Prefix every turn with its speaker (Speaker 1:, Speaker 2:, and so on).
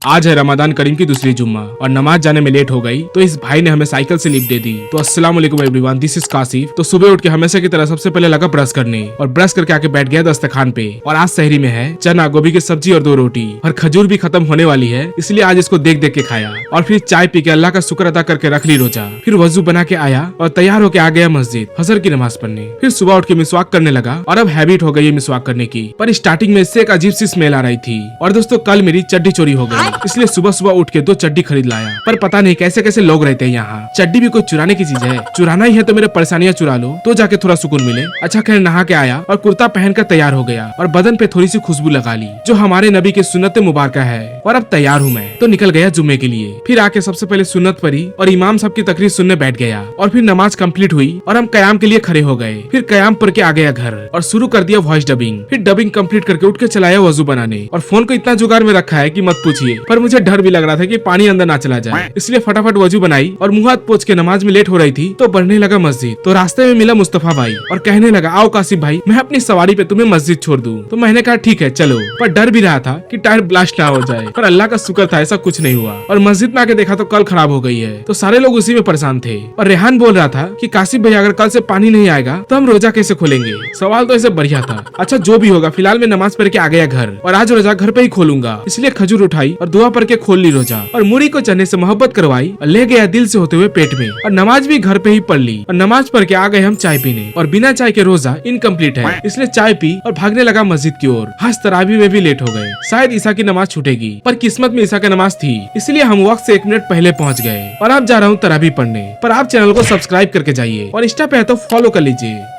Speaker 1: आज है रमजान करीम की दूसरी जुम्मा और नमाज जाने में लेट हो गई तो इस भाई ने हमें साइकिल से लिफ्ट दे दी। तो अस्सलाम वालेकुम एवरीवन, दिस इज कासिफ। तो सुबह उठ के हमेशा की तरह सबसे पहले लगा ब्रश करने और ब्रश करके आके बैठ गया दस्तरखान पे। और आज सहरी में है चना, गोभी की सब्जी और 2 रोटी और खजूर भी खत्म होने वाली है, इसलिए आज इसको देख देख के खाया। और फिर चाय पी के अल्लाह का शुक्र अदा करके रख ली रोजा। फिर वजू बना के आया और तैयार होके आ गया मस्जिद फजर की नमाज पढ़ने। फिर सुबह उठ के मिसवाक करने लगा और अब हैबिट हो गई है मिसवाक करने की, पर स्टार्टिंग में इससे एक अजीब सी स्मेल आ रही थी। और दोस्तों कल मेरी चड्डी चोरी हो गई, इसलिए सुबह उठ के 2 चड्डी खरीद लाया। पर पता नहीं कैसे कैसे लोग रहते हैं यहाँ। चड्डी भी कोई चुराने की चीज है, चुराना ही है तो मेरे परेशानियां चुरा लो तो जाके थोड़ा सुकून मिले। अच्छा खैर नहा के आया और कुर्ता पहनकर तैयार हो गया और बदन पे थोड़ी सी खुशबू लगा ली जो हमारे नबी के सुन्नत मुबारक है। और अब तैयार हूँ मैं तो निकल गया जुम्मे के लिए। फिर आके सबसे पहले सुन्नत पढ़ी और इमाम साहब की तकरीर सुनने बैठ गया। और फिर नमाज कंप्लीट हुई और हम कयाम के लिए खड़े हो गए। फिर कयाम पढ़ के आ गया घर और शुरू कर दिया वॉइस डबिंग। फिर डबिंग कंप्लीट करके उठ के चलाया वजू बनाने और फोन को इतना जुगाड़ में रखा है कि मत पूछिए। पर मुझे डर भी लग रहा था कि पानी अंदर ना चला जाए, इसलिए फटाफट वजू बनाई और मुंह हाथ पोंछ के नमाज में लेट हो रही थी तो बढ़ने लगा मस्जिद। तो रास्ते में मिला मुस्तफा भाई और कहने लगा आओ कासिफ भाई मैं अपनी सवारी पे तुम्हें मस्जिद छोड़ दूं। तो मैंने कहा ठीक है चलो, पर डर भी रहा था कि टायर ब्लास्ट ना हो जाए। पर अल्लाह का शुक्र था ऐसा कुछ नहीं हुआ। और मस्जिद में आके देखा तो कल खराब हो गई है, तो सारे लोग उसी में परेशान थे। और रेहान बोल रहा था कि कासिफ भाई अगर कल से पानी नहीं आएगा तो हम रोजा कैसे खोलेंगे। सवाल तो ऐसे बढ़िया था। अच्छा जो भी होगा फिलहाल मैं नमाज पढ़ के आ गया घर और आज रोजा घर पे ही खोलूंगा, इसलिए खजूर उठाई और दुआ पढ़ के खोल ली रोजा। और मुड़ी को चने से मोहब्बत करवाई और ले गया दिल से होते हुए पेट में। और नमाज भी घर पे ही पढ़ ली और नमाज पढ़ के आ गए हम चाय पीने। और बिना चाय के रोजा इनकम्प्लीट है, इसलिए चाय पी और भागने लगा मस्जिद की ओर। हज तरावी में भी लेट हो गए, शायद ईसा की नमाज छूटेगी, पर किस्मत में ईसा की नमाज थी, इसलिए हम वक्त से 1 मिनट पहले पहुंच गए। और अब जा रहा हूँ तरावी पढ़ने। पर आप चैनल को सब्सक्राइब करके जाइए और इंस्टा पे है तो फॉलो कर लीजिए।